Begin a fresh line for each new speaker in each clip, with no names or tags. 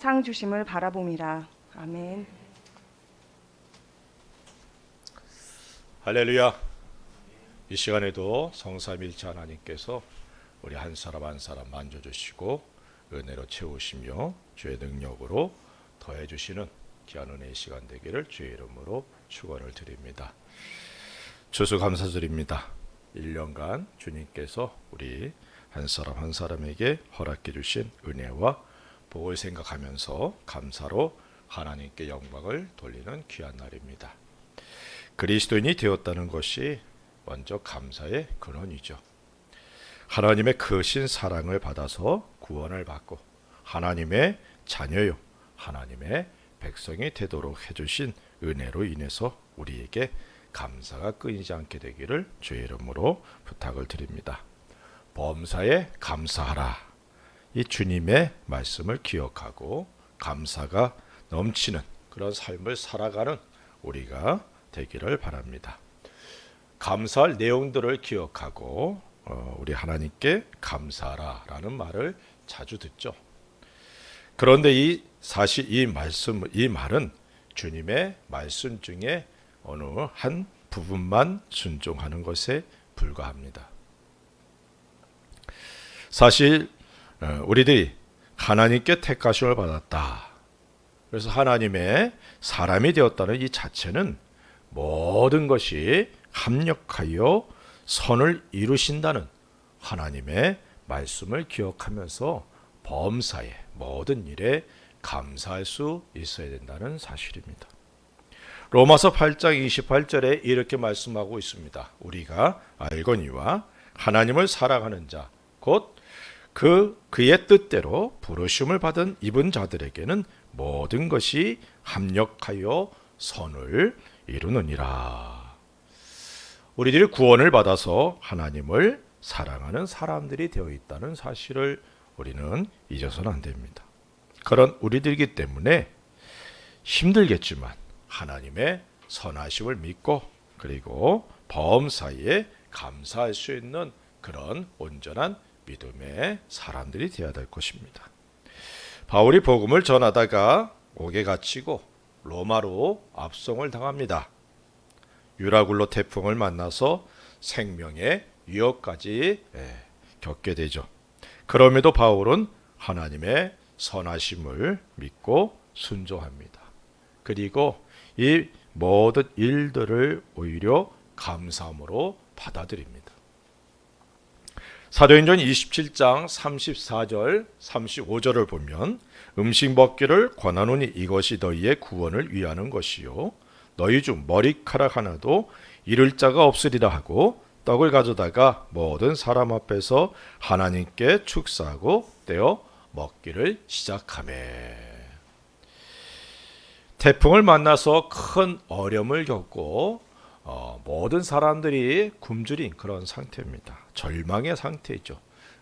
상 주심을 바라봄이라. 아멘.
할렐루야. 이 시간에도 성삼일체 하나님께서 우리 한 사람 한 사람 만져주시고 은혜로 채우시며 주의 능력으로 더해주시는 귀한 은혜의 시간 되기를 주의 이름으로 축원을 드립니다. 추수감사드립니다. 1년간 주님께서 우리 한 사람 한 사람에게 허락해 주신 은혜와 복을 생각하면서 감사로 하나님께 영광을 돌리는 귀한 날입니다. 그리스도인이 되었다는 것이 먼저 감사의 근원이죠. 하나님의 크신 사랑을 받아서 구원을 받고 하나님의 자녀요 하나님의 백성이 되도록 해주신 은혜로 인해서 우리에게 감사가 끊이지 않게 되기를 주의 이름으로 부탁을 드립니다. 범사에 감사하라. 이 주님의 말씀을 기억하고 감사가 넘치는 그런 삶을 살아가는 우리가 되기를 바랍니다. 감사할 내용들을 기억하고 우리 하나님께 감사하라라는 말을 자주 듣죠. 그런데 사실 이 말은 주님의 말씀 중에 어느 한 부분만 순종하는 것에 불과합니다. 사실 우리들이 하나님께 택하심을 받았다. 그래서 하나님의 사람이 되었다는 이 자체는 모든 것이 합력하여 선을 이루신다는 하나님의 말씀을 기억하면서 범사에 모든 일에 감사할 수 있어야 된다는 사실입니다. 로마서 8장 28절에 이렇게 말씀하고 있습니다. 우리가 알거니와 하나님을 사랑하는 자 곧 그의 뜻대로 부르심을 받은 입은 자들에게는 모든 것이 합력하여 선을 이루느니라. 우리들이 구원을 받아서 하나님을 사랑하는 사람들이 되어 있다는 사실을 우리는 잊어서는 안 됩니다. 그런 우리들이기 때문에 힘들겠지만 하나님의 선하심을 믿고 그리고 범사에 감사할 수 있는 그런 온전한 믿음의 사람들이 되어야 될 것입니다. 바울이 복음을 전하다가 옥에 갇히고 로마로 압송을 당합니다. 유라굴로 태풍을 만나서 생명의 위협까지 겪게 되죠. 그럼에도 바울은 하나님의 선하심을 믿고 순종합니다. 그리고 이 모든 일들을 오히려 감사함으로 받아들입니다. 사도행전 27장 34절 35절을 보면 음식 먹기를 권하노니 이것이 너희의 구원을 위하는 것이요 너희 중 머리카락 하나도 잃을 자가 없으리라 하고 떡을 가져다가 모든 사람 앞에서 하나님께 축사하고 떼어 먹기를 시작하매. 태풍을 만나서 큰 어려움을 겪고 모든 사람들이 굶주린 그런 상태입니다. 절망의 상태이죠.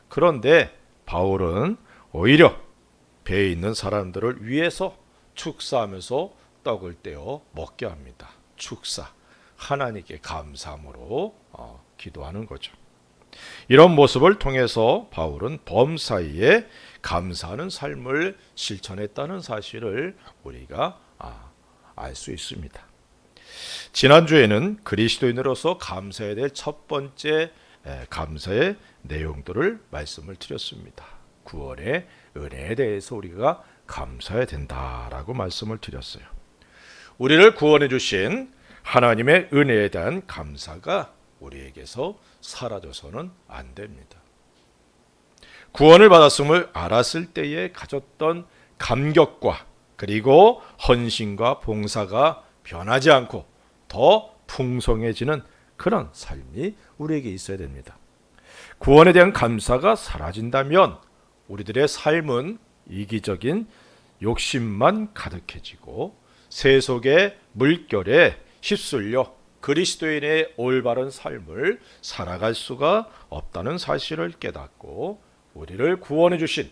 그런데 바울은 오히려 배에 있는 사람들을 위해서 축사하면서 떡을 떼어 먹게 합니다. 축사, 하나님께 감사함으로 기도하는 거죠. 이런 모습을 통해서 바울은 범사에 감사하는 삶을 실천했다는 사실을 우리가 알 수 있습니다. 지난주에는 그리스도인으로서 감사해야 될 첫 번째 감사의 내용들을 말씀을 드렸습니다. 구원의 은혜에 대해서 우리가 감사해야 된다라고 말씀을 드렸어요. 우리를 구원해 주신 하나님의 은혜에 대한 감사가 우리에게서 사라져서는 안 됩니다. 구원을 받았음을 알았을 때에 가졌던 감격과 그리고 헌신과 봉사가 변하지 않고 더 풍성해지는 그런 삶이 우리에게 있어야 됩니다. 구원에 대한 감사가 사라진다면 우리들의 삶은 이기적인 욕심만 가득해지고 세속의 물결에 휩쓸려 그리스도인의 올바른 삶을 살아갈 수가 없다는 사실을 깨닫고 우리를 구원해 주신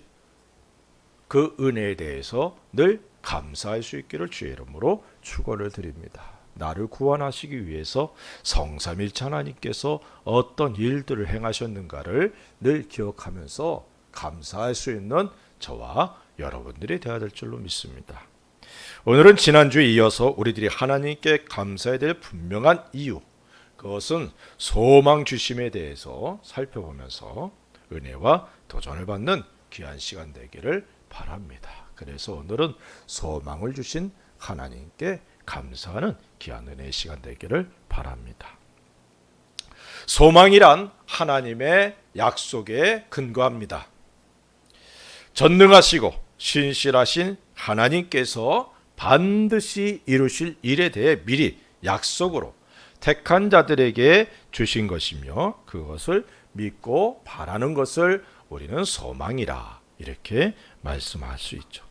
그 은혜에 대해서 늘 감사할 수 있기를 주의 이름으로 축원을 드립니다. 나를 구원하시기 위해서 성삼일체 하나님께서 어떤 일들을 행하셨는가를 늘 기억하면서 감사할 수 있는 저와 여러분들이 되어야 될 줄로 믿습니다. 오늘은 지난주에 이어서 우리들이 하나님께 감사해야 될 분명한 이유, 그것은 소망 주심에 대해서 살펴보면서 은혜와 도전을 받는 귀한 시간 되기를 바랍니다. 그래서 오늘은 소망을 주신 하나님께 감사하는 귀한 은혜의 시간 되기를 바랍니다. 소망이란 하나님의 약속에 근거합니다. 전능하시고 신실하신 하나님께서 반드시 이루실 일에 대해 미리 약속으로 택한 자들에게 주신 것이며, 그것을 믿고 바라는 것을 우리는 소망이라 이렇게 말씀할 수 있죠.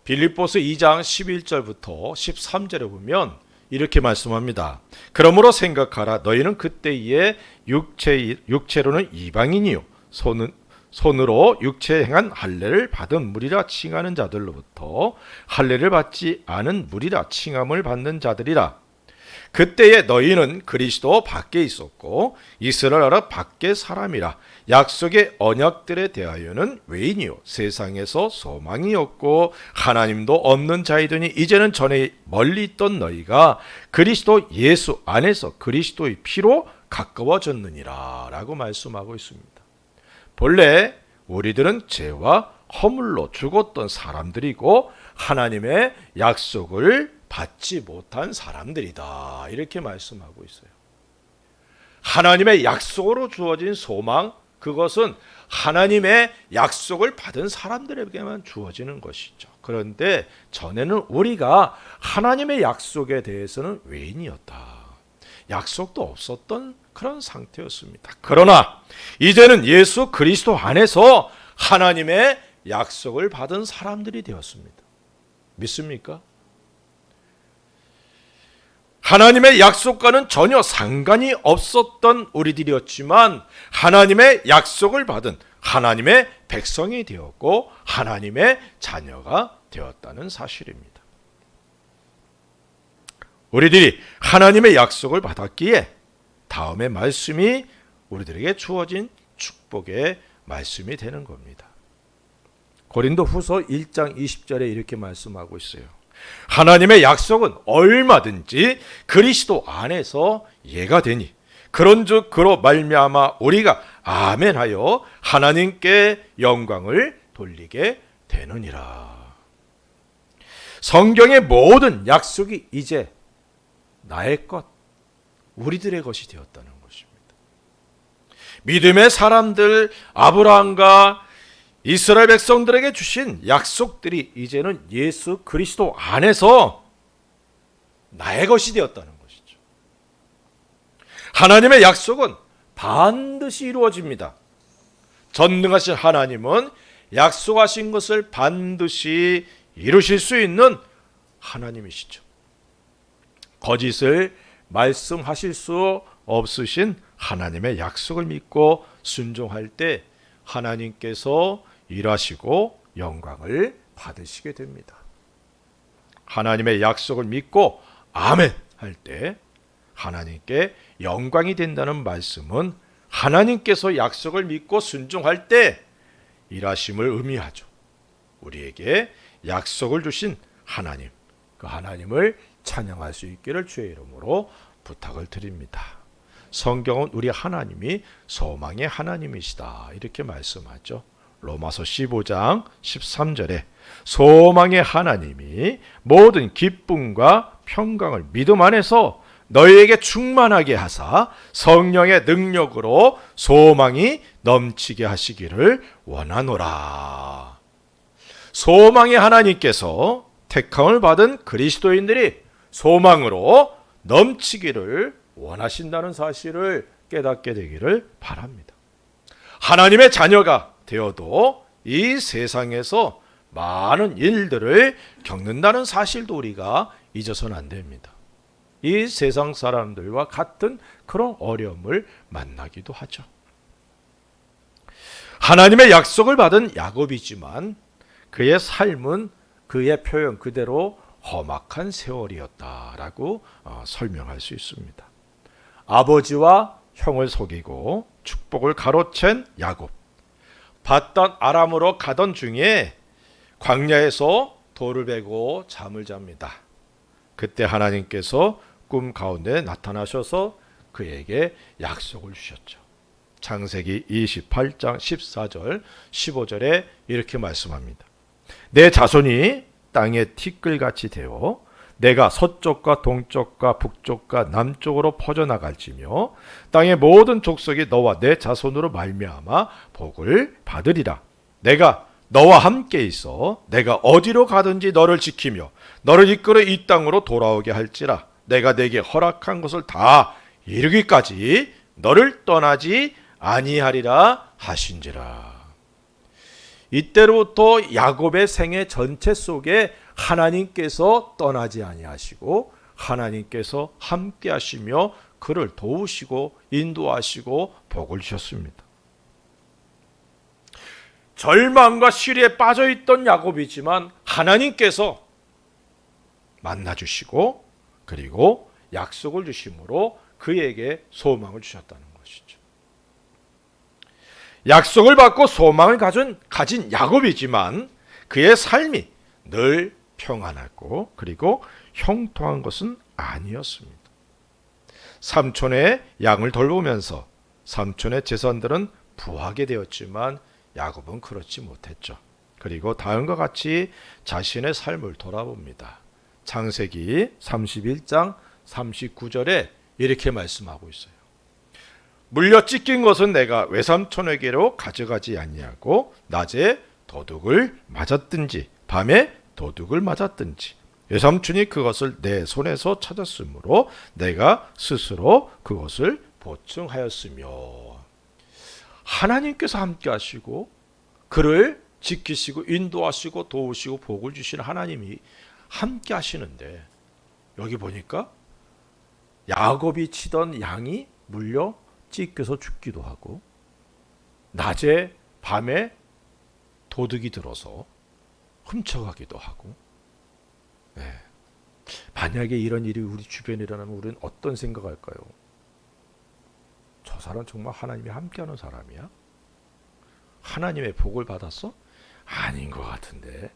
빌립보서 2장 11절부터 13절에 보면 이렇게 말씀합니다. 그러므로 생각하라. 너희는 그때에 육체로는 이방인이요 손으로 육체에 행한 할례를 받은 무리라 칭하는 자들로부터 할례를 받지 않은 무리라 칭함을 받는 자들이라. 그때에 너희는 그리스도 밖에 있었고 이스라엘 나라 밖의 사람이라. 약속의 언약들에 대하여는 외인이요 세상에서 소망이 없고 하나님도 없는 자이더니 이제는 전에 멀리 있던 너희가 그리스도 예수 안에서 그리스도의 피로 가까워졌느니라 라고 말씀하고 있습니다. 본래 우리들은 죄와 허물로 죽었던 사람들이고 하나님의 약속을 받지 못한 사람들이다 이렇게 말씀하고 있어요. 하나님의 약속으로 주어진 소망, 그것은 하나님의 약속을 받은 사람들에게만 주어지는 것이죠. 그런데 전에는 우리가 하나님의 약속에 대해서는 외인이었다. 약속도 없었던 그런 상태였습니다. 그러나 이제는 예수 그리스도 안에서 하나님의 약속을 받은 사람들이 되었습니다. 믿습니까? 하나님의 약속과는 전혀 상관이 없었던 우리들이었지만 하나님의 약속을 받은 하나님의 백성이 되었고 하나님의 자녀가 되었다는 사실입니다. 우리들이 하나님의 약속을 받았기에 다음의 말씀이 우리들에게 주어진 축복의 말씀이 되는 겁니다. 고린도후서 1장 20절에 이렇게 말씀하고 있어요. 하나님의 약속은 얼마든지 그리스도 안에서 예가 되니 그런즉 그로 말미암아 우리가 아멘하여 하나님께 영광을 돌리게 되느니라. 성경의 모든 약속이 이제 나의 것, 우리들의 것이 되었다는 것입니다. 믿음의 사람들 아브라함과 이스라엘 백성들에게 주신 약속들이 이제는 예수 그리스도 안에서 나의 것이 되었다는 것이죠. 하나님의 약속은 반드시 이루어집니다. 전능하신 하나님은 약속하신 것을 반드시 이루실 수 있는 하나님이시죠. 거짓을 말씀하실 수 없으신 하나님의 약속을 믿고 순종할 때 하나님께서 일하시고 영광을 받으시게 됩니다. 하나님의 약속을 믿고 아멘 할 때 하나님께 영광이 된다는 말씀은 하나님께서 약속을 믿고 순종할 때 일하심을 의미하죠. 우리에게 약속을 주신 하나님, 그 하나님을 찬양할 수 있기를 주의 이름으로 부탁을 드립니다. 성경은 우리 하나님이 소망의 하나님이시다 이렇게 말씀하죠. 로마서 15장 13절에 소망의 하나님이 모든 기쁨과 평강을 믿음 안에서 너희에게 충만하게 하사 성령의 능력으로 소망이 넘치게 하시기를 원하노라. 소망의 하나님께서 택함을 받은 그리스도인들이 소망으로 넘치기를 원하신다는 사실을 깨닫게 되기를 바랍니다. 하나님의 자녀가 되어도 이 세상에서 많은 일들을 겪는다는 사실도 우리가 잊어서는 안 됩니다. 이 세상 사람들과 같은 그런 어려움을 만나기도 하죠. 하나님의 약속을 받은 야곱이지만 그의 삶은 그의 표현 그대로 험악한 세월이었다라고 설명할 수 있습니다. 아버지와 형을 속이고 축복을 가로챈 야곱, 바단 아람으로 가던 중에 광야에서 돌을 베고 잠을 잡니다. 그때 하나님께서 꿈 가운데 나타나셔서 그에게 약속을 주셨죠. 창세기 28장 14절 15절에 이렇게 말씀합니다. 내 자손이 땅의 티끌같이 되어 내가 서쪽과 동쪽과 북쪽과 남쪽으로 퍼져나갈지며 땅의 모든 족속이 너와 내 자손으로 말미암아 복을 받으리라. 내가 너와 함께 있어 내가 어디로 가든지 너를 지키며 너를 이끌어 이 땅으로 돌아오게 할지라. 내가 내게 허락한 것을 다 이루기까지 너를 떠나지 아니하리라 하신지라. 이때로부터 야곱의 생애 전체 속에 하나님께서 떠나지 아니하시고 하나님께서 함께 하시며 그를 도우시고 인도하시고 복을 주셨습니다. 절망과 시리에 빠져있던 야곱이지만 하나님께서 만나주시고 그리고 약속을 주심으로 그에게 소망을 주셨다는 것이죠. 약속을 받고 소망을 가진 야곱이지만 그의 삶이 늘 평안하고 그리고 형통한 것은 아니었습니다. 삼촌의 양을 돌보면서 삼촌의 재산들은 부하게 되었지만 야곱은 그렇지 못했죠. 그리고 다음과 같이 자신의 삶을 돌아봅니다. 창세기 31장 39절에 이렇게 말씀하고 있어요. 물려 찢긴 것은 내가 외삼촌에게로 가져가지 아니하고 낮에 도둑을 맞았든지 밤에 도둑을 맞았든지 외삼촌이 그것을 내 손에서 찾았으므로 내가 스스로 그것을 보충하였으며. 하나님께서 함께 하시고 그를 지키시고 인도하시고 도우시고 복을 주시는 하나님이 함께 하시는데 여기 보니까 야곱이 치던 양이 물려 찢겨서 죽기도 하고 낮에 밤에 도둑이 들어서 훔쳐가기도 하고. 만약에 이런 일이 우리 주변에 일어나면 우리는 어떤 생각할까요? 저 사람 정말 하나님이 함께하는 사람이야? 하나님의 복을 받았어? 아닌 것 같은데.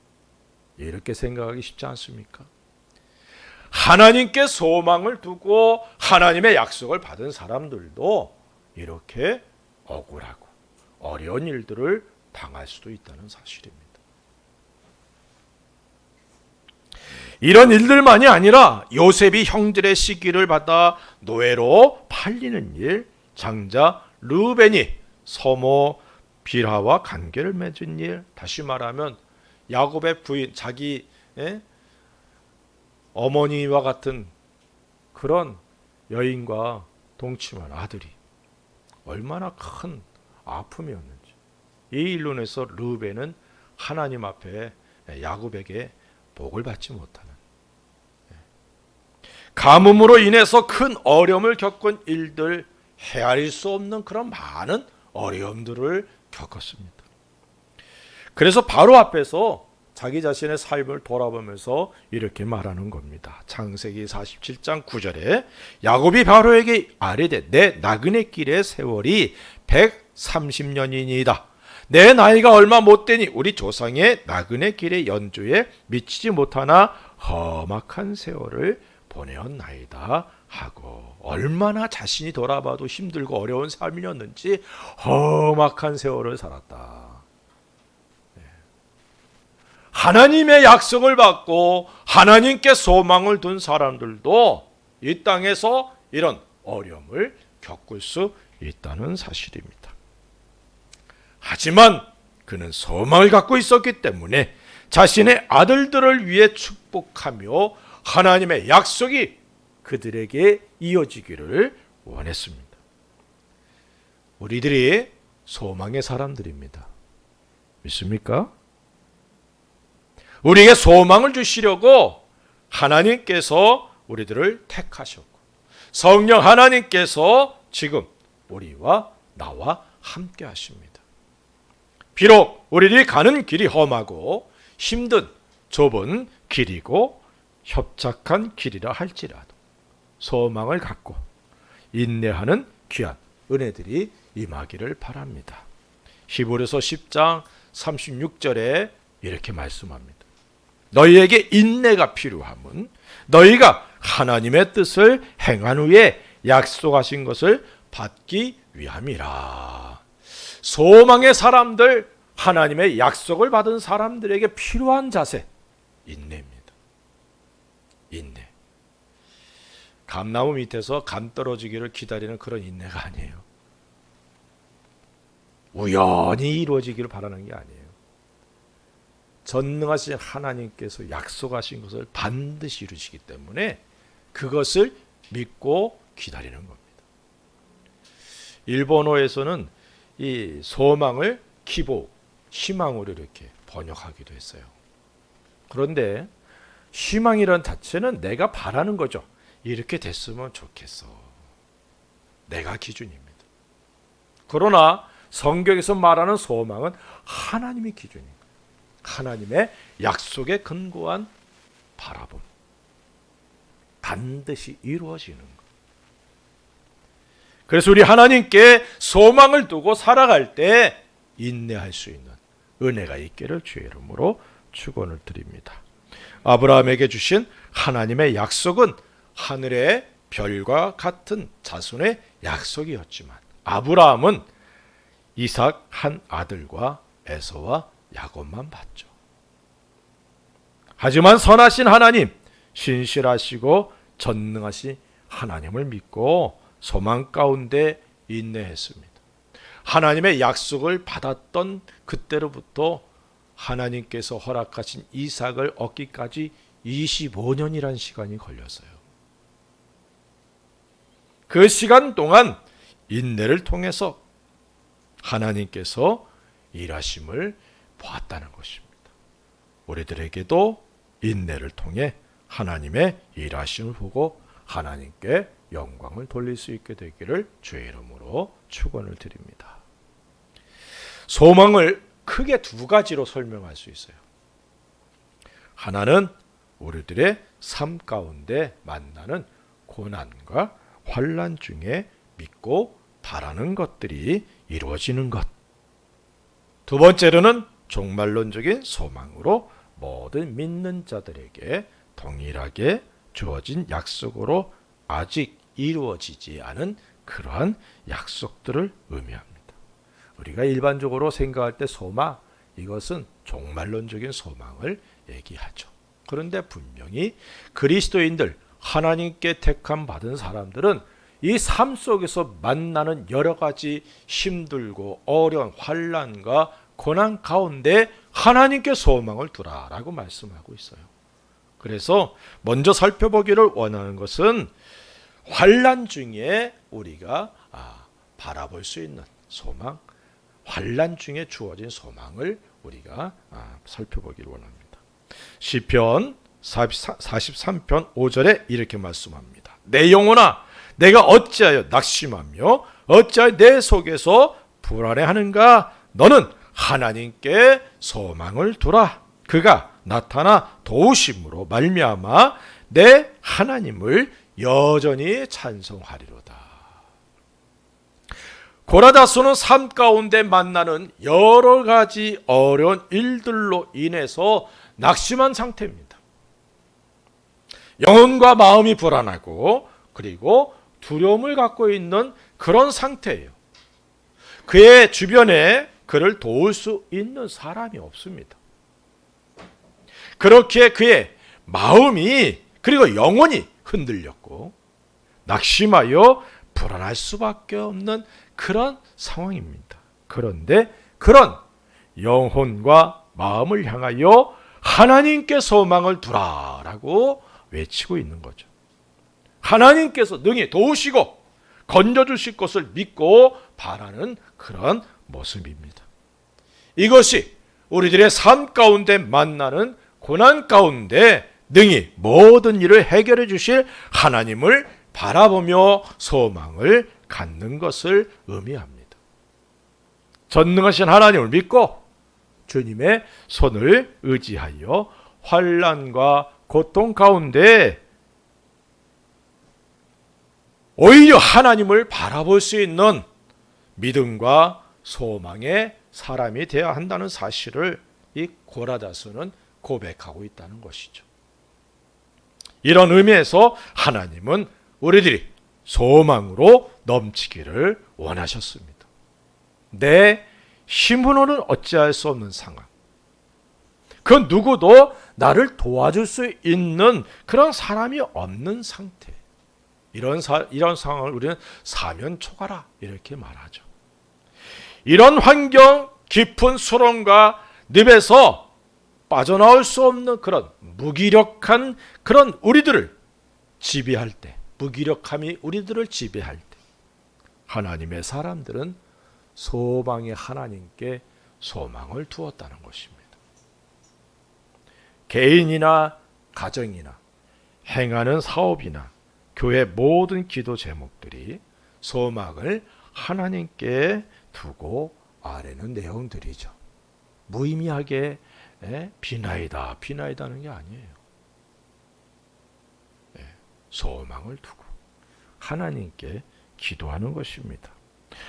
이렇게 생각하기 쉽지 않습니까? 하나님께 소망을 두고 하나님의 약속을 받은 사람들도 이렇게 억울하고 어려운 일들을 당할 수도 있다는 사실입니다. 이런 일들만이 아니라 요셉이 형들의 시기를 받아 노예로 팔리는 일, 장자 르벤이 서모 빌하와 관계를 맺은 일, 다시 말하면 야곱의 부인, 자기 어머니와 같은 그런 여인과 동침한 아들이 얼마나 큰 아픔이었는지. 이 일로 인해서 르벤은 하나님 앞에 야곱에게 복을 받지 못하는, 가뭄으로 인해서 큰 어려움을 겪은 일들, 헤아릴 수 없는 그런 많은 어려움들을 겪었습니다. 그래서 바로 앞에서 자기 자신의 삶을 돌아보면서 이렇게 말하는 겁니다. 창세기 47장 9절에 야곱이 바로에게 아뢰되 내 나그네 길의 세월이 130년이니이다. 내 나이가 얼마 못되니 우리 조상의 나그네 길의 연조에 미치지 못하나 험악한 세월을 보내었나이다 하고, 얼마나 자신이 돌아봐도 힘들고 어려운 삶이었는지 험악한 세월을 살았다. 하나님의 약속을 받고 하나님께 소망을 둔 사람들도 이 땅에서 이런 어려움을 겪을 수 있다는 사실입니다. 하지만 그는 소망을 갖고 있었기 때문에 자신의 아들들을 위해 축복하며 하나님의 약속이 그들에게 이어지기를 원했습니다. 우리들이 소망의 사람들입니다. 믿습니까? 우리에게 소망을 주시려고 하나님께서 우리들을 택하셨고 성령 하나님께서 지금 우리와 나와 함께 하십니다. 비록 우리들이 가는 길이 험하고 힘든 좁은 길이고 협착한 길이라 할지라도 소망을 갖고 인내하는 귀한 은혜들이 임하기를 바랍니다. 히브리서 10장 36절에 이렇게 말씀합니다. 너희에게 인내가 필요함은 너희가 하나님의 뜻을 행한 후에 약속하신 것을 받기 위함이라. 소망의 사람들, 하나님의 약속을 받은 사람들에게 필요한 자세, 인내입니다. 인내. 감나무 밑에서 감 떨어지기를 기다리는 그런 인내가 아니에요. 우연히 이루어지기를 바라는 게 아니에요. 전능하신 하나님께서 약속하신 것을 반드시 이루시기 때문에 그것을 믿고 기다리는 겁니다. 일본어에서는 이 소망을 기보, 희망으로 이렇게 번역하기도 했어요. 그런데 희망이란 자체는 내가 바라는 거죠. 이렇게 됐으면 좋겠어. 내가 기준입니다. 그러나 성경에서 말하는 소망은 하나님의 기준입니다. 하나님의 약속에 근거한 바라봄. 반드시 이루어지는 것. 그래서 우리 하나님께 소망을 두고 살아갈 때 인내할 수 있는 은혜가 있기를 주의 이름으로 축원을 드립니다. 아브라함에게 주신 하나님의 약속은 하늘의 별과 같은 자손의 약속이었지만 아브라함은 이삭 한 아들과 에서와 야곱만 봤죠. 하지만 선하신 하나님, 신실하시고 전능하신 하나님을 믿고 소망 가운데 인내했습니다. 하나님의 약속을 받았던 그때로부터 하나님께서 허락하신 이삭을 얻기까지 25년이라는 시간이 걸렸어요. 그 시간 동안 인내를 통해서 하나님께서 일하심을 보았다는 것입니다. 우리들에게도 인내를 통해 하나님의 일하심을 보고 하나님께 영광을 돌릴 수 있게 되기를 주의 이름으로 축원을 드립니다. 소망을 크게 두 가지로 설명할 수 있어요. 하나는 우리들의 삶 가운데 만나는 고난과 환난 중에 믿고 바라는 것들이 이루어지는 것. 두 번째로는 종말론적인 소망으로 모든 믿는 자들에게 동일하게 주어진 약속으로 아직 이루어지지 않은 그러한 약속들을 의미합니다. 우리가 일반적으로 생각할 때 소망, 이것은 종말론적인 소망을 얘기하죠. 그런데 분명히 그리스도인들, 하나님께 택함 받은 사람들은 이 삶 속에서 만나는 여러 가지 힘들고 어려운 환난과 고난 가운데 하나님께 소망을 두라라고 말씀하고 있어요. 그래서 먼저 살펴보기를 원하는 것은 환난 중에 우리가 바라볼 수 있는 소망, 환난 중에 주어진 소망을 우리가 살펴보기를 원합니다. 시편 43편 5절에 이렇게 말씀합니다. 내 영혼아, 내가 어찌하여 낙심하며 어찌하여 내 속에서 불안해하는가? 너는 하나님께 소망을 두라. 그가 나타나 도우심으로 말미암아 내 하나님을 여전히 찬송하리로다. 고라다소는 삶 가운데 만나는 여러 가지 어려운 일들로 인해서 낙심한 상태입니다. 영혼과 마음이 불안하고 그리고 두려움을 갖고 있는 그런 상태예요. 그의 주변에 그를 도울 수 있는 사람이 없습니다. 그렇게 그의 마음이 그리고 영혼이 흔들렸고 낙심하여 불안할 수밖에 없는 그런 상황입니다. 그런데 그런 영혼과 마음을 향하여 하나님께 소망을 두라라고 외치고 있는 거죠. 하나님께서 능히 도우시고 건져주실 것을 믿고 바라는 그런 모습입니다. 이것이 우리들의 삶 가운데 만나는 고난 가운데 능히 모든 일을 해결해 주실 하나님을 바라보며 소망을 갖는 것을 의미합니다. 전능하신 하나님을 믿고 주님의 손을 의지하여 환난과 고통 가운데 오히려 하나님을 바라볼 수 있는 믿음과 소망의 사람이 되어야 한다는 사실을 이 고라다스는 고백하고 있다는 것이죠. 이런 의미에서 하나님은 우리들이 소망으로 넘치기를 원하셨습니다. 내 힘으로는 어찌할 수 없는 상황, 그 누구도 나를 도와줄 수 있는 그런 사람이 없는 상태, 이런 상황을 우리는 사면초가라 이렇게 말하죠. 이런 환경, 깊은 수렁과 늪에서 빠져나올 수 없는 그런 무기력한 그런 우리들을 지배할 때, 무기력함이 우리들을 지배할 때 하나님의 사람들은 소망의 하나님께 소망을 두었다는 것입니다. 개인이나 가정이나 행하는 사업이나 교회 모든 기도 제목들이 소망을 하나님께 두고 아뢰는 내용들이죠. 무의미하게 비나이다는 게 아니에요. 소망을 두고 하나님께 기도하는 것입니다.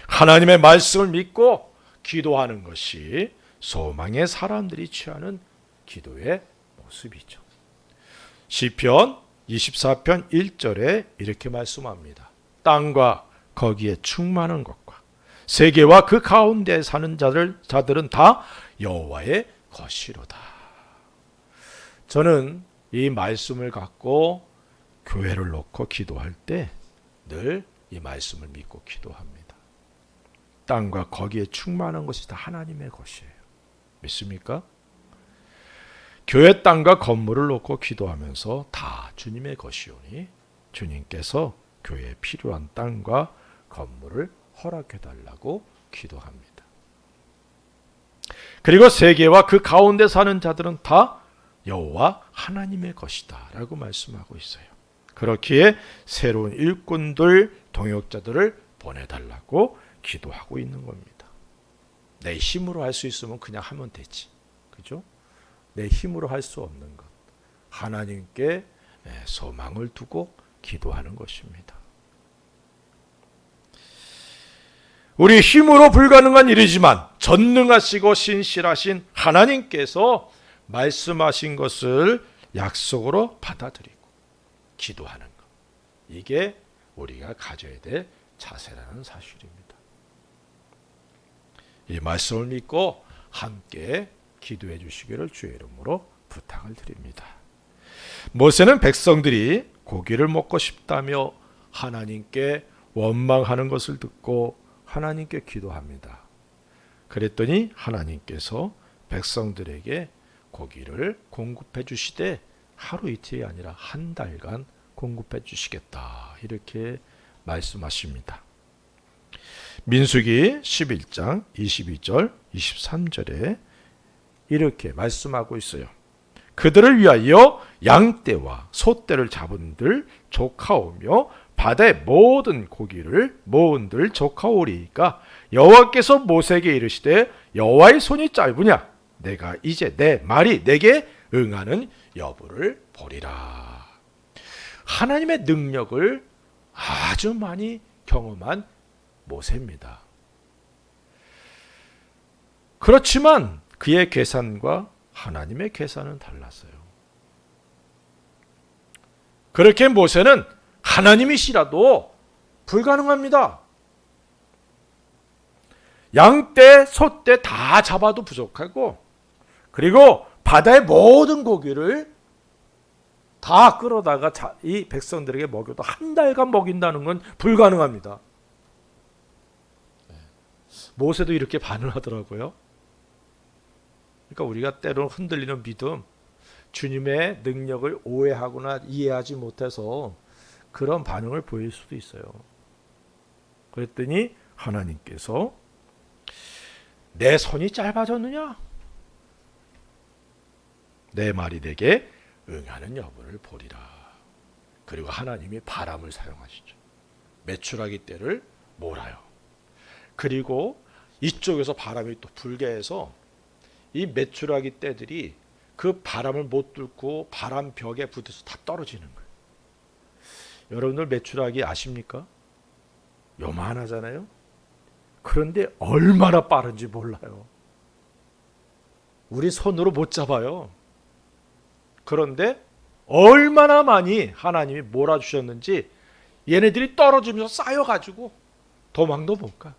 하나님의 말씀을 믿고 기도하는 것이 소망의 사람들이 취하는 기도의 모습이죠. 시편 24편 1절에 이렇게 말씀합니다. 땅과 거기에 충만한 것과 세계와 그 가운데 사는 자들은 다 여호와의 것이로다. 저는 이 말씀을 갖고 교회를 놓고 기도할 때 늘 이 말씀을 믿고 기도합니다. 땅과 거기에 충만한 것이 다 하나님의 것이에요. 믿습니까? 교회 땅과 건물을 놓고 기도하면서 다 주님의 것이오니 주님께서 교회에 필요한 땅과 건물을 허락해달라고 기도합니다. 그리고 세계와 그 가운데 사는 자들은 다 여호와 하나님의 것이다 라고 말씀하고 있어요. 그렇기에 새로운 일꾼들, 동역자들을 보내달라고 기도하고 있는 겁니다. 내 힘으로 할 수 있으면 그냥 하면 되지. 그죠? 내 힘으로 할 수 없는 것. 하나님께 소망을 두고 기도하는 것입니다. 우리 힘으로 불가능한 일이지만 전능하시고 신실하신 하나님께서 말씀하신 것을 약속으로 받아들이고 기도하는 것. 이게 우리가 가져야 될 자세라는 사실입니다. 이 말씀을 믿고 함께 기도해 주시기를 주의 이름으로 부탁을 드립니다. 모세는 백성들이 고기를 먹고 싶다며 하나님께 원망하는 것을 듣고 하나님께 기도합니다. 그랬더니 하나님께서 백성들에게 고기를 공급해 주시되 하루 이틀이 아니라 한 달간 공급해 주시겠다 이렇게 말씀하십니다. 민수기 11장 22절 23절에 이렇게 말씀하고 있어요. 그들을 위하여 양떼와 소떼를 잡은들 조카오며 바다의 모든 고기를 모은들 조카오리이까 여호와께서 모세에게 이르시되 여호와의 손이 짧으냐 내가 이제 내 말이 내게 응하는 여부를 보리라. 하나님의 능력을 아주 많이 경험한 모세입니다. 그렇지만 그의 계산과 하나님의 계산은 달랐어요. 그렇게 모세는 하나님이시라도 불가능합니다. 양떼, 소떼 다 잡아도 부족하고 그리고 바다의 모든 고기를 다 끌어다가 이 백성들에게 먹여도 한 달간 먹인다는 건 불가능합니다. 모세도 이렇게 반응하더라고요. 그러니까 우리가 때로는 흔들리는 믿음, 주님의 능력을 오해하거나 이해하지 못해서 그런 반응을 보일 수도 있어요. 그랬더니 하나님께서 내 손이 짧아졌느냐? 내 말이 내게 응하는 여부를 보리라. 그리고 하나님이 바람을 사용하시죠. 메추라기 떼를 몰아요. 그리고 이쪽에서 바람이 또 불게 해서 이 메추라기 떼들이 그 바람을 못 뚫고 바람 벽에 붙어서 다 떨어지는 거예요. 여러분들 메추라기 아십니까? 요만하잖아요. 그런데 얼마나 빠른지 몰라요. 우리 손으로 못 잡아요. 그런데 얼마나 많이 하나님이 몰아주셨는지 얘네들이 떨어지면서 쌓여가지고 도망도 못 가.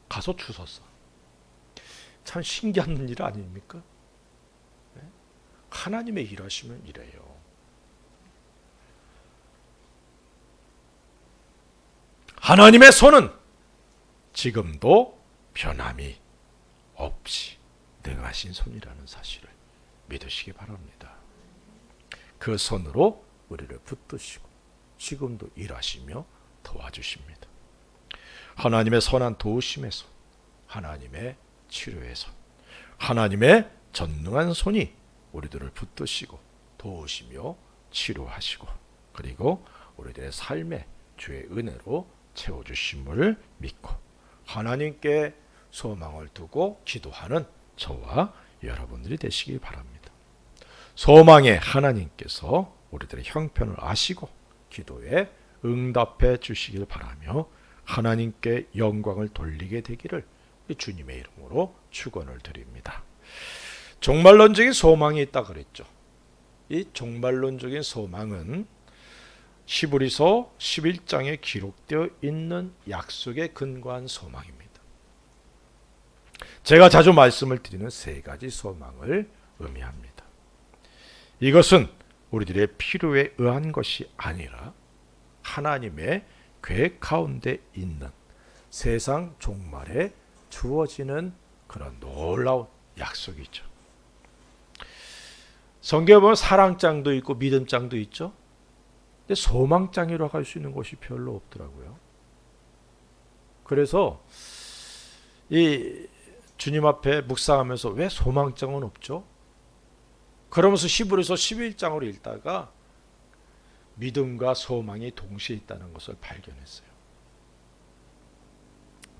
가서 주웠어. 참 신기한 일 아닙니까? 하나님의 일하시면 이래요. 하나님의 손은 지금도 변함이 없이 능하신 손이라는 사실을 믿으시기 바랍니다. 그 손으로 우리를 붙드시고 지금도 일하시며 도와주십니다. 하나님의 선한 도우심의 손, 하나님의 치료의 손, 하나님의 전능한 손이 우리들을 붙드시고 도우시며 치료하시고 그리고 우리들의 삶에 주의 은혜로 채워주심을 믿고 하나님께 소망을 두고 기도하는 저와 여러분들이 되시기 바랍니다. 소망의 하나님께서 우리들의 형편을 아시고 기도에 응답해 주시길 바라며 하나님께 영광을 돌리게 되기를 주님의 이름으로 축원을 드립니다. 종말론적인 소망이 있다 그랬죠. 이 종말론적인 소망은 히브리서 11장에 기록되어 있는 약속에 근거한 소망입니다. 제가 자주 말씀을 드리는 세 가지 소망을 의미합니다. 이것은 우리들의 필요에 의한 것이 아니라 하나님의 계획 가운데 있는 세상 종말에 주어지는 그런 놀라운 약속이죠. 성경에 보면 사랑장도 있고 믿음장도 있죠. 근데 소망장이라고 할 수 있는 것이 별로 없더라고요. 그래서 이 주님 앞에 묵상하면서 왜 소망장은 없죠? 그러면서 히브리서 11장을 읽다가 믿음과 소망이 동시에 있다는 것을 발견했어요.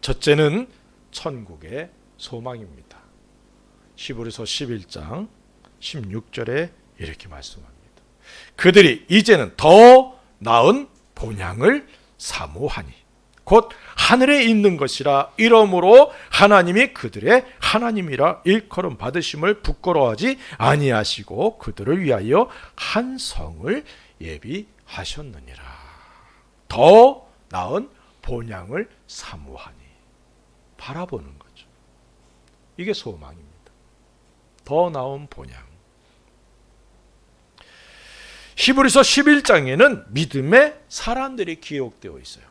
첫째는 천국의 소망입니다. 히브리서 11장 16절에 이렇게 말씀합니다. 그들이 이제는 더 나은 본향을 사모하니 곧 하늘에 있는 것이라 이러므로 하나님이 그들의 하나님이라 일컬음 받으심을 부끄러워하지 아니하시고 그들을 위하여 한 성을 예비하셨느니라. 더 나은 본향을 사모하니 바라보는 거죠. 이게 소망입니다. 더 나은 본향. 히브리서 11장에는 믿음의 사람들이 기록되어 있어요.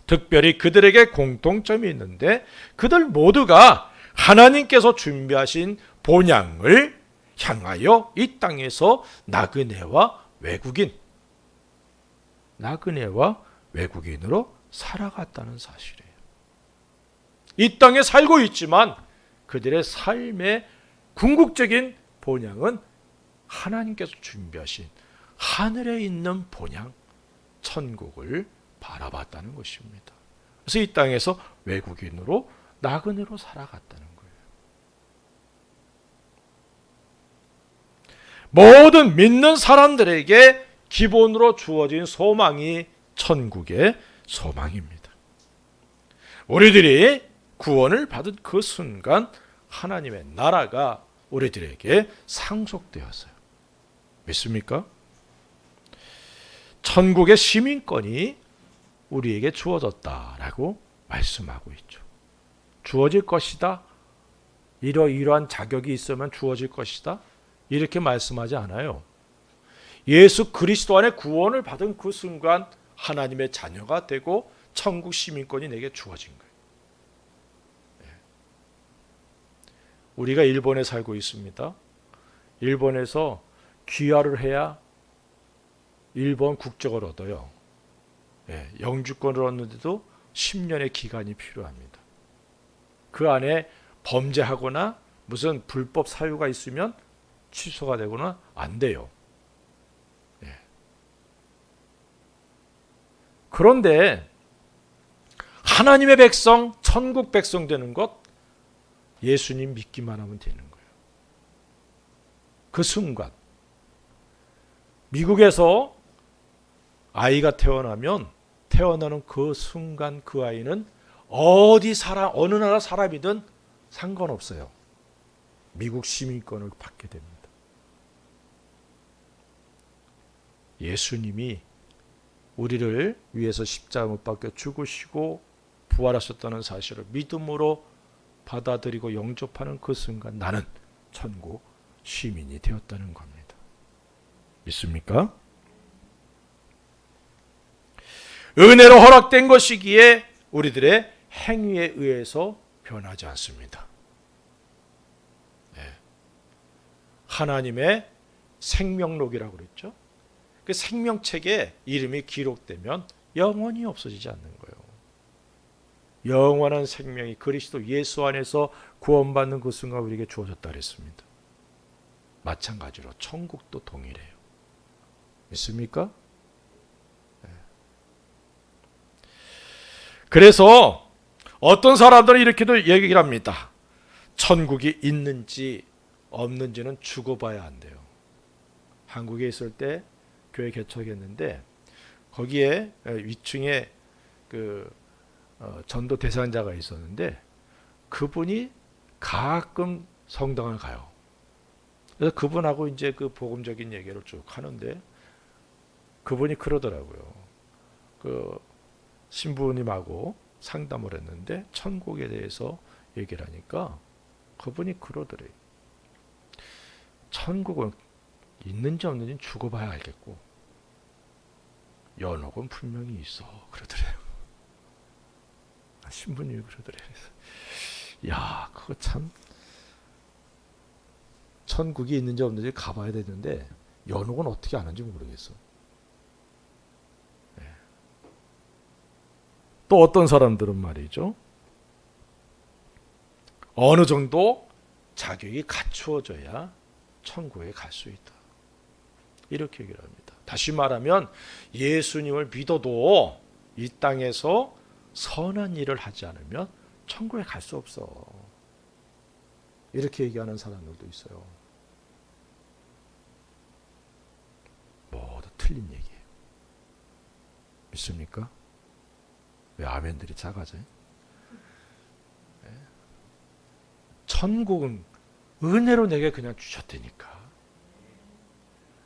특별히 그들에게 공통점이 있는데 그들 모두가 하나님께서 준비하신 본향을 향하여 이 땅에서 나그네와 외국인으로 살아갔다는 사실이에요. 이 땅에 살고 있지만 그들의 삶의 궁극적인 본향은 하나님께서 준비하신 하늘에 있는 본향, 천국을 바라봤다는 것입니다. 그래서 이 땅에서 외국인으로 나그네로 살아갔다는 거예요. 모든 믿는 사람들에게 기본으로 주어진 소망이 천국의 소망입니다. 우리들이 구원을 받은 그 순간 하나님의 나라가 우리들에게 상속되었어요. 믿습니까? 천국의 시민권이 우리에게 주어졌다라고 말씀하고 있죠. 주어질 것이다. 이러이러한 자격이 있으면 주어질 것이다. 이렇게 말씀하지 않아요. 예수 그리스도 안에 구원을 받은 그 순간 하나님의 자녀가 되고 천국 시민권이 내게 주어진 거예요. 우리가 일본에 살고 있습니다. 일본에서 귀화를 해야 일본 국적을 얻어요. 영주권을 얻는데도 10년의 기간이 필요합니다. 그 안에 범죄하거나 무슨 불법 사유가 있으면 취소가 되거나 안 돼요. 그런데 하나님의 백성, 천국 백성 되는 것 예수님 믿기만 하면 되는 거예요. 그 순간 미국에서 아이가 태어나면 태어나는 그 순간 그 아이는 어느 나라 사람이든 상관없어요. 미국 시민권을 받게 됩니다. 예수님이 우리를 위해서 십자가 못 박혀 죽으시고 부활하셨다는 사실을 믿음으로 받아들이고 영접하는 그 순간 나는 천국 시민이 되었다는 겁니다. 믿습니까? 은혜로 허락된 것이기에 우리들의 행위에 의해서 변하지 않습니다. 네. 하나님의 생명록이라고 그랬죠. 그 생명책에 이름이 기록되면 영원히 없어지지 않는 거예요. 영원한 생명이 그리스도 예수 안에서 구원받는 그 순간 우리에게 주어졌다 그랬습니다. 마찬가지로 천국도 동일해요. 믿습니까? 네. 그래서 어떤 사람들은 이렇게도 얘기를 합니다. 천국이 있는지 없는지는 죽어봐야 한대요. 한국에 있을 때 교회 개척했는데 거기에 위층에 전도 대상자가 있었는데 그분이 가끔 성당을 가요. 그래서 그분하고 이제 그 복음적인 얘기를 쭉 하는데 그분이 그러더라고요. 그 신부님하고 상담을 했는데 천국에 대해서 얘기를 하니까 그분이 그러더래요. 천국은 있는지 없는지는 죽어봐야 알겠고 연옥은 분명히 있어 그러더래요. 신부님이 그러더래요. 야, 그거 참 천국이 있는지 없는지 가봐야 되는데 연옥은 어떻게 아는지 모르겠어. 네. 또 어떤 사람들은 말이죠. 어느 정도 자격이 갖추어져야 천국에 갈 수 있다. 이렇게 얘기를 합니다. 다시 말하면 예수님을 믿어도 이 땅에서 선한 일을 하지 않으면 천국에 갈 수 없어. 이렇게 얘기하는 사람들도 있어요. 모두 틀린 얘기예요. 믿습니까? 왜 아멘들이 작아져요? 네. 천국은 은혜로 내게 그냥 주셨다니까.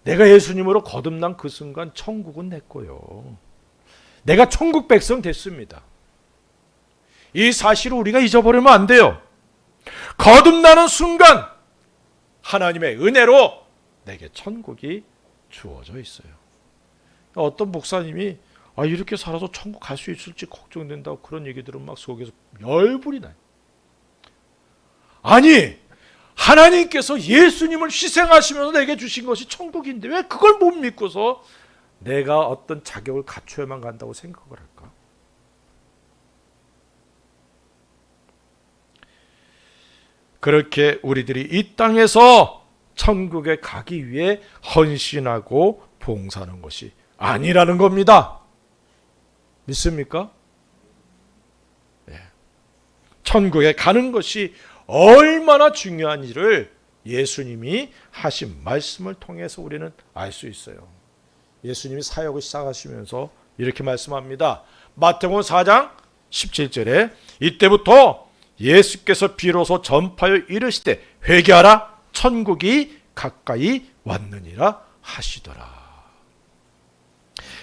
내가 예수님으로 거듭난 그 순간 천국은 내 거요. 내가 천국 백성 됐습니다. 이 사실을 우리가 잊어버리면 안 돼요. 거듭나는 순간 하나님의 은혜로 내게 천국이 주어져 있어요. 어떤 목사님이 이렇게 살아서 천국 갈 수 있을지 걱정된다고 그런 얘기들은 막 속에서 열불이 나요. 아니, 하나님께서 예수님을 희생하시면서 내게 주신 것이 천국인데 왜 그걸 못 믿고서 내가 어떤 자격을 갖춰야만 간다고 생각을 할까? 그렇게 우리들이 이 땅에서 천국에 가기 위해 헌신하고 봉사하는 것이 아니라는 겁니다. 믿습니까? 네. 천국에 가는 것이 얼마나 중요한 일을 예수님이 하신 말씀을 통해서 우리는 알 수 있어요. 예수님이 사역을 시작하시면서 이렇게 말씀합니다. 마태복음 4장 17절에 이때부터 예수께서 비로소 전파하여 이르시되 회개하라 천국이 가까이 왔느니라 하시더라.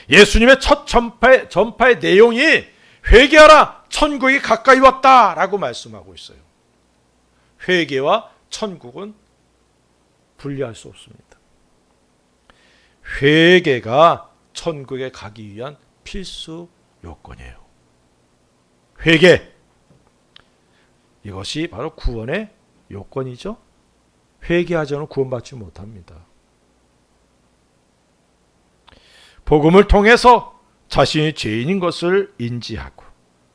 예수님의 첫 전파의 내용이 회개하라 천국이 가까이 왔다라고 말씀하고 있어요. 회개와 천국은 분리할 수 없습니다. 회개가 천국에 가기 위한 필수 요건이에요. 회개, 이것이 바로 구원의 요건이죠. 회개하지 않으면 구원받지 못합니다. 복음을 통해서 자신이 죄인인 것을 인지하고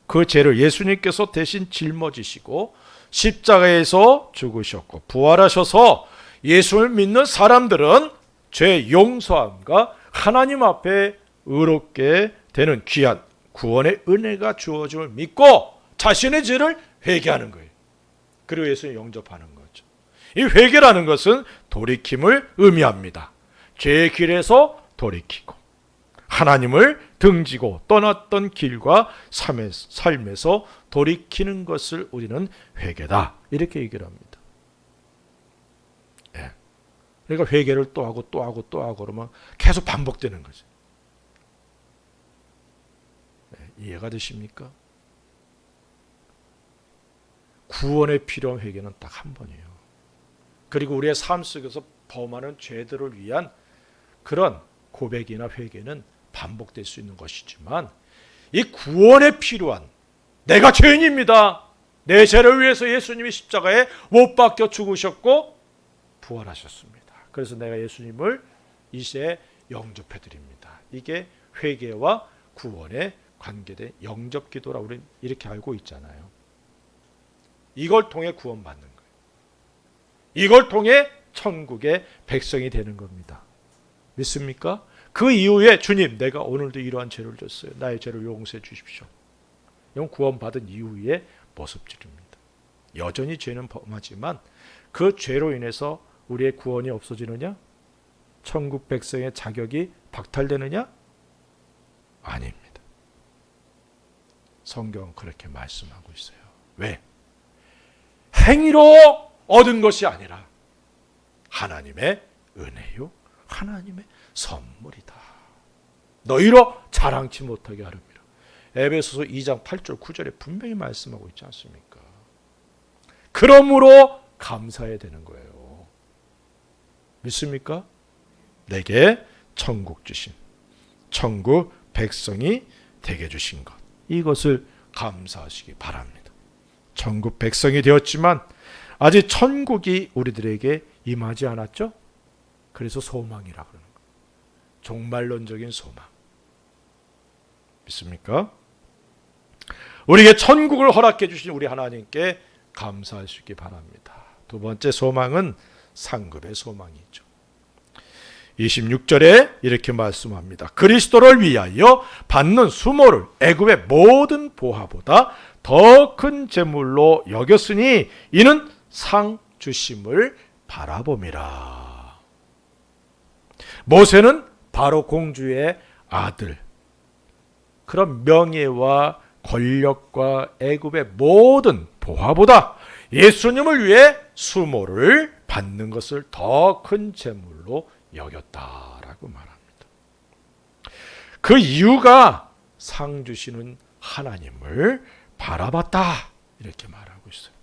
그 죄를 예수님께서 대신 짊어지시고 십자가에서 죽으셨고 부활하셔서 예수를 믿는 사람들은 죄 용서함과 하나님 앞에 의롭게 되는 귀한 구원의 은혜가 주어짐을 믿고 자신의 죄를 회개하는 거예요. 그리고 예수를 영접하는 거죠. 이 회개라는 것은 돌이킴을 의미합니다. 죄의 길에서 돌이키고 하나님을 등지고 떠났던 길과 삶에서 돌이키는 것을 우리는 회개다. 이렇게 얘기를 합니다. 그러니까 회개를 또 하고 또 하고 또 하고 그러면 계속 반복되는 거죠. 이해가 되십니까? 구원에 필요한 회개는 딱 한 번이에요. 그리고 우리의 삶 속에서 범하는 죄들을 위한 그런 고백이나 회개는 반복될 수 있는 것이지만 이 구원에 필요한 내가 죄인입니다. 내 죄를 위해서 예수님이 십자가에 못 박혀 죽으셨고 부활하셨습니다. 그래서 내가 예수님을 이 시대에 영접해 드립니다. 이게 회개와 구원에 관계된 영접 기도라 우리는 이렇게 알고 있잖아요. 이걸 통해 구원받는 거예요. 이걸 통해 천국의 백성이 되는 겁니다. 믿습니까? 그 이후에 주님 내가 오늘도 이러한 죄를 졌어요. 나의 죄를 용서해 주십시오. 이건 구원받은 이후의 모습들입니다. 여전히 죄는 범하지만 그 죄로 인해서 우리의 구원이 없어지느냐? 천국 백성의 자격이 박탈되느냐? 아닙니다. 성경은 그렇게 말씀하고 있어요. 왜? 행위로 얻은 것이 아니라 하나님의 은혜요, 하나님의 선물이다. 너희로 자랑치 못하게 하렵니다. 에베소서 2장 8절 9절에 분명히 말씀하고 있지 않습니까? 그러므로 감사해야 되는 거예요. 믿습니까? 내게 천국 주신, 천국 백성이 되게 주신 것, 이것을 감사하시기 바랍니다. 천국 백성이 되었지만 아직 천국이 우리들에게 임하지 않았죠? 그래서 소망이라 그러는 거예요. 종말론적인 소망. 믿습니까? 우리에게 천국을 허락해 주신 우리 하나님께 감사하시기 바랍니다. 두 번째 소망은 상급의 소망이죠. 26절에 이렇게 말씀합니다. 그리스도를 위하여 받는 수모를 애굽의 모든 보화보다 더 큰 재물로 여겼으니 이는 상 주심을 바라봄이라. 모세는 바로 공주의 아들, 그런 명예와 권력과 애굽의 모든 보화보다 예수님을 위해 수모를 받는 것을 더 큰 재물로 여겼다라고 말합니다. 그 이유가 상 주시는 하나님을 바라봤다 이렇게 말하고 있어요.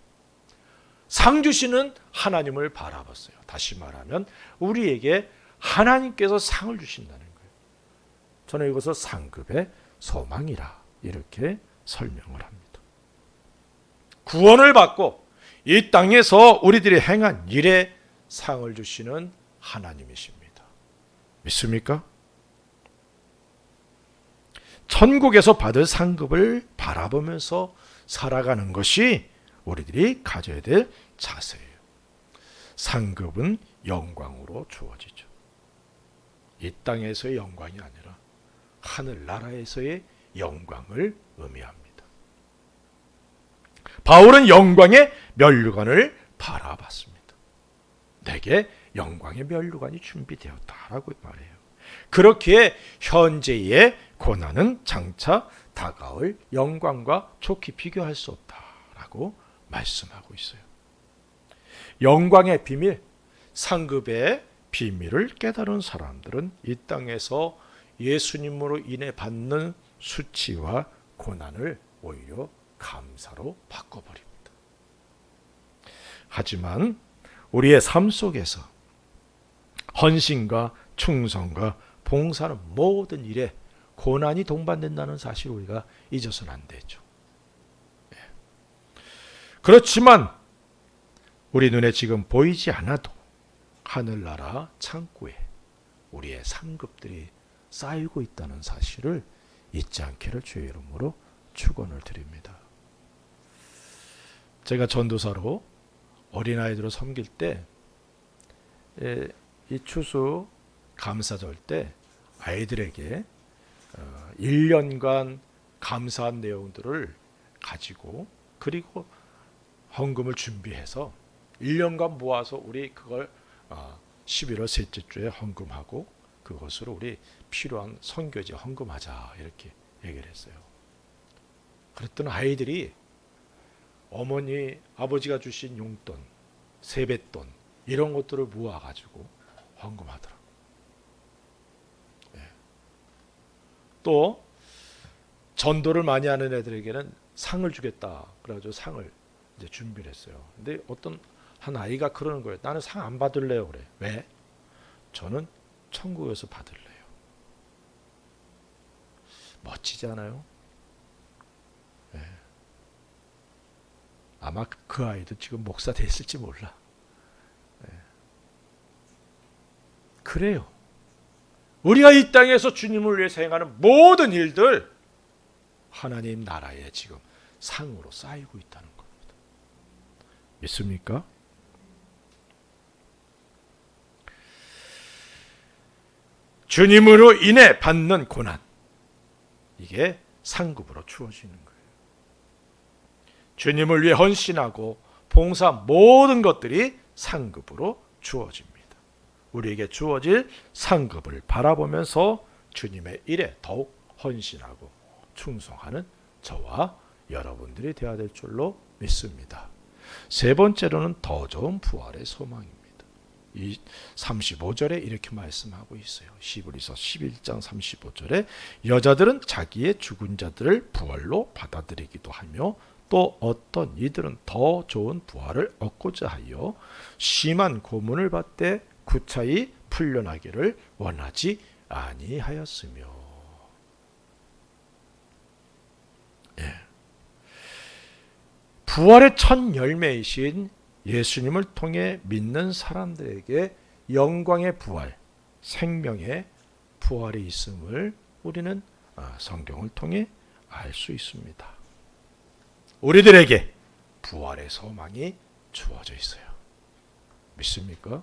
상 주시는 하나님을 바라봤어요. 다시 말하면 우리에게 하나님께서 상을 주신다는 거예요. 저는 이것을 상급의 소망이라 이렇게 설명을 합니다. 구원을 받고 이 땅에서 우리들이 행한 일에 상을 주시는 하나님이십니다. 믿습니까? 천국에서 받을 상급을 바라보면서 살아가는 것이 우리들이 가져야 될 자세예요. 상급은 영광으로 주어지죠. 이 땅에서의 영광이 아니라 하늘나라에서의 영광을 의미합니다. 바울은 영광의 면류관을 바라봤습니다. 내게 영광의 면류관이 준비되었다라고 말해요. 그렇기에 현재의 고난은 장차 다가올 영광과 좋게 비교할 수 없다라고 말씀하고 있어요. 영광의 비밀, 상급의 비밀을 깨달은 사람들은 이 땅에서 예수님으로 인해 받는 수치와 고난을 오히려 감사로 바꿔버립니다. 하지만 우리의 삶 속에서 헌신과 충성과 봉사는 모든 일에 고난이 동반된다는 사실을 우리가 잊어서는 안 되죠. 그렇지만 우리 눈에 지금 보이지 않아도 하늘나라 창고에 우리의 상급들이 쌓이고 있다는 사실을 잊지 않기를 주의 이름으로 축원을 드립니다. 제가 전도사로 어린아이들을 섬길 때 이 추수 감사절 때 아이들에게 1년간 감사한 내용들을 가지고 그리고 헌금을 준비해서 1년간 모아서 우리 그걸 11월 셋째 주에 헌금하고 그것으로 우리 필요한 선교지 헌금하자 이렇게 얘기를 했어요. 그랬더니 아이들이 어머니 아버지가 주신 용돈, 세뱃돈 이런 것들을 모아가지고 헌금하더라. 예. 또 전도를 많이 하는 애들에게는 상을 주겠다. 그래가지고 상을 이제 준비를 했어요. 근데 어떤 한 아이가 그러는 거예요. 나는 상 안 받을래요. 그래. 왜? 저는 천국에서 받을래요. 멋지지 않아요? 예. 아마 그 아이도 지금 목사 됐을지 몰라. 예. 그래요. 우리가 이 땅에서 주님을 위해서 행하는 모든 일들 하나님 나라에 지금 상으로 쌓이고 있다는 겁니다. 믿습니까? 주님으로 인해 받는 고난, 이게 상급으로 주어지는 거예요. 주님을 위해 헌신하고 봉사한 모든 것들이 상급으로 주어집니다. 우리에게 주어질 상급을 바라보면서 주님의 일에 더욱 헌신하고 충성하는 저와 여러분들이 되어야 될 줄로 믿습니다. 세 번째로는 더 좋은 부활의 소망입니다. 이 35절에 이렇게 말씀하고 있어요. 히브리서 11장 35절에 여자들은 자기의 죽은 자들을 부활로 받아들이기도 하며 또 어떤 이들은 더 좋은 부활을 얻고자 하여 심한 고문을 받되 구차히 풀려나기를 원하지 아니하였으며. 예. 부활의 첫 열매이신 예수님을 통해 믿는 사람들에게 영광의 부활, 생명의 부활이 있음을 우리는 성경을 통해 알 수 있습니다. 우리들에게 부활의 소망이 주어져 있어요. 믿습니까?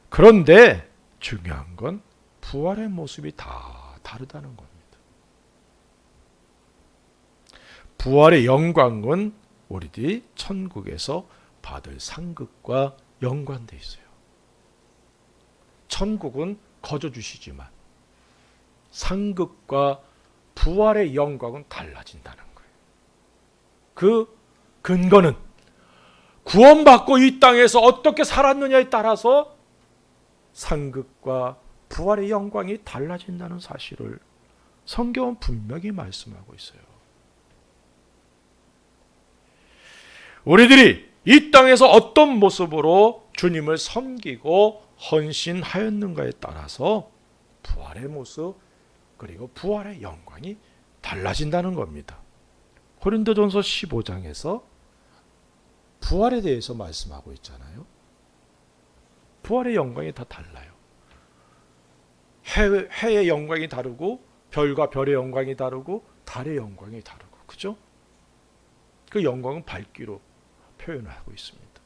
그런데 중요한 건 부활의 모습이 다 다르다는 겁니다. 부활의 영광은 우리들이 천국에서 받을 상급과 연관되어 있어요. 천국은 거저 주시지만 상급과 부활의 영광은 달라진다는 거예요. 그 근거는 구원받고 이 땅에서 어떻게 살았느냐에 따라서 상급과 부활의 영광이 달라진다는 사실을 성경은 분명히 말씀하고 있어요. 우리들이 이 땅에서 어떤 모습으로 주님을 섬기고 헌신하였는가에 따라서 부활의 모습 그리고 부활의 영광이 달라진다는 겁니다. 고린도전서 15장에서 부활에 대해서 말씀하고 있잖아요. 부활의 영광이 다 달라요. 해의 영광이 다르고 별과 별의 영광이 다르고 달의 영광이 다르고, 그죠? 그 영광은 밝기로 표현하고 있습니다.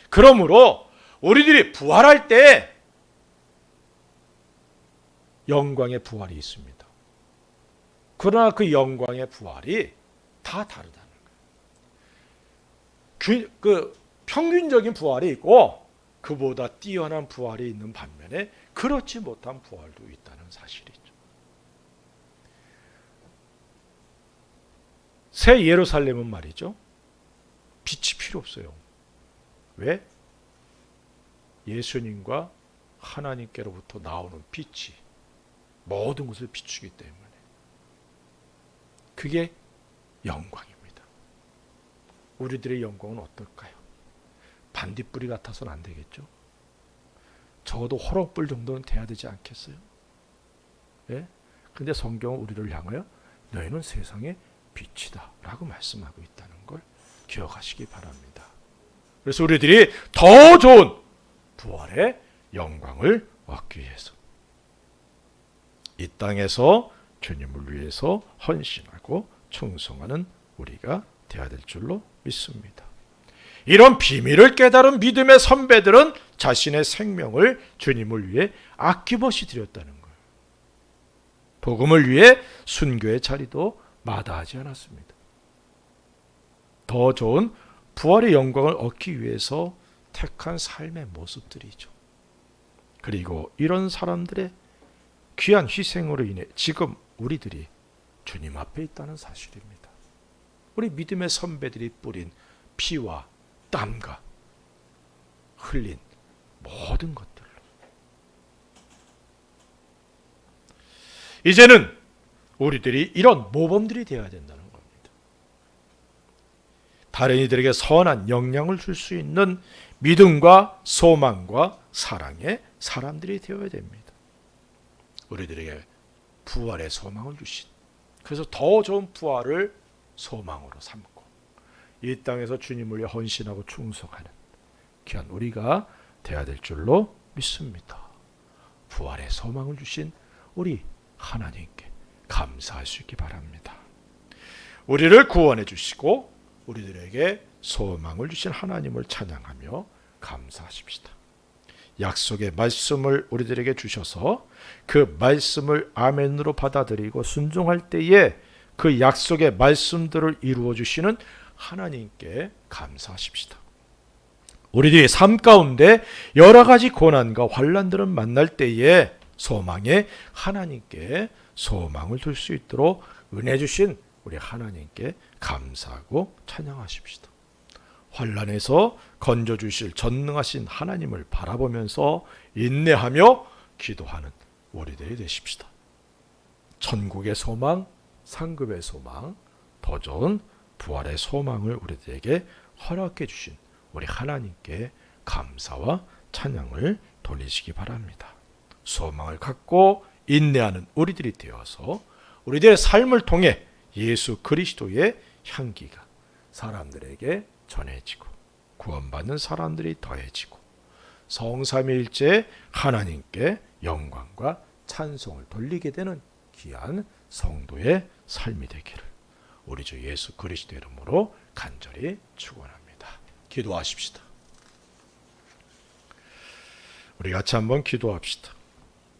그러므로 우리들이 부활할 때 영광의 부활이 있습니다. 그러나 그 영광의 부활이 다 다르다는 거예요. 그 평균적인 부활이 있고 그보다 뛰어난 부활이 있는 반면에 그렇지 못한 부활도 있다는 사실이죠. 새 예루살렘은 말이죠, 빛이 필요 없어요. 왜? 예수님과 하나님께로부터 나오는 빛이 모든 것을 비추기 때문에. 그게 영광입니다. 우리들의 영광은 어떨까요? 반딧불이 같아서는 안 되겠죠. 적어도 호롱불 정도는 돼야 되지 않겠어요? 예? 근데 성경은 우리를 향하여 너희는 세상의 빛이다 라고 말씀하고 있다는 걸 기억하시기 바랍니다. 그래서 우리들이 더 좋은 부활의 영광을 얻기 위해서 이 땅에서 주님을 위해서 헌신하고 충성하는 우리가 되어야 될 줄로 믿습니다. 이런 비밀을 깨달은 믿음의 선배들은 자신의 생명을 주님을 위해 아낌없이 드렸다는 거예요. 복음을 위해 순교의 자리도 마다하지 않았습니다. 더 좋은 부활의 영광을 얻기 위해서 택한 삶의 모습들이죠. 그리고 이런 사람들의 귀한 희생으로 인해 지금 우리들이 주님 앞에 있다는 사실입니다. 우리 믿음의 선배들이 뿌린 피와 땀과 흘린 모든 것들로. 이제는 우리들이 이런 모범들이 되어야 된다는 겁니다. 다른 이들에게 선한 영향을 줄 수 있는 믿음과 소망과 사랑의 사람들이 되어야 됩니다. 우리들에게 부활의 소망을 주신, 그래서 더 좋은 부활을 소망으로 삼고 이 땅에서 주님을 위해 헌신하고 충성하는 귀한 우리가 되어야 될 줄로 믿습니다. 부활의 소망을 주신 우리 하나님께 감사할 수 있기 바랍니다. 우리를 구원해 주시고 우리들에게 소망을 주신 하나님을 찬양하며 감사하십시다. 약속의 말씀을 우리들에게 주셔서 그 말씀을 아멘으로 받아들이고 순종할 때에 그 약속의 말씀들을 이루어 주시는 하나님께 감사하십시다. 우리들의 삶 가운데 여러 가지 고난과 환난들을 만날 때에 소망에 하나님께 소망을 둘 수 있도록 은혜 주신 우리 하나님께 감사하고 찬양하십시다. 환난에서 건져주실 전능하신 하나님을 바라보면서 인내하며 기도하는 우리들이 되십시다. 천국의 소망, 상급의 소망, 더 좋은 부활의 소망을 우리들에게 허락해 주신 우리 하나님께 감사와 찬양을 돌리시기 바랍니다. 소망을 갖고 인내하는 우리들이 되어서 우리들의 삶을 통해 예수 그리스도의 향기가 사람들에게 전해지고 구원받는 사람들이 더해지고 성삼위일체 하나님께 영광과 찬송을 돌리게 되는 귀한 성도의 삶이 되기를 우리 주 예수 그리스도 이름으로 간절히 축원합니다. 기도하십시다. 우리 같이 한번 기도합시다.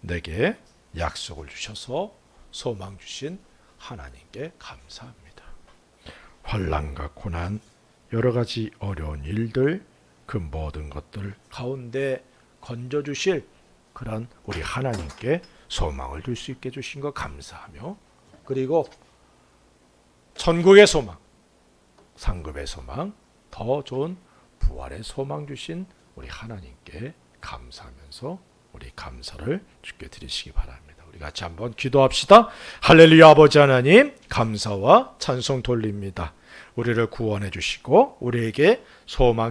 내게 약속을 주셔서 소망 주신 하나님께 감사합니다. 환난과 고난, 여러 가지 어려운 일들, 그 모든 것들 가운데 건져주실 그런 우리 하나님께 소망을 줄 수 있게 주신 것 감사하며, 그리고 천국의 소망, 상급의 소망, 더 좋은 부활의 소망 주신 우리 하나님께 감사하면서 우리 감사를 주께 드리시기 바랍니다. 우리 같이 한번 기도합시다. 할렐루야. 아버지 하나님, 감사와 찬송 돌립니다. 우리를 구원해 주시고 우리에게 소망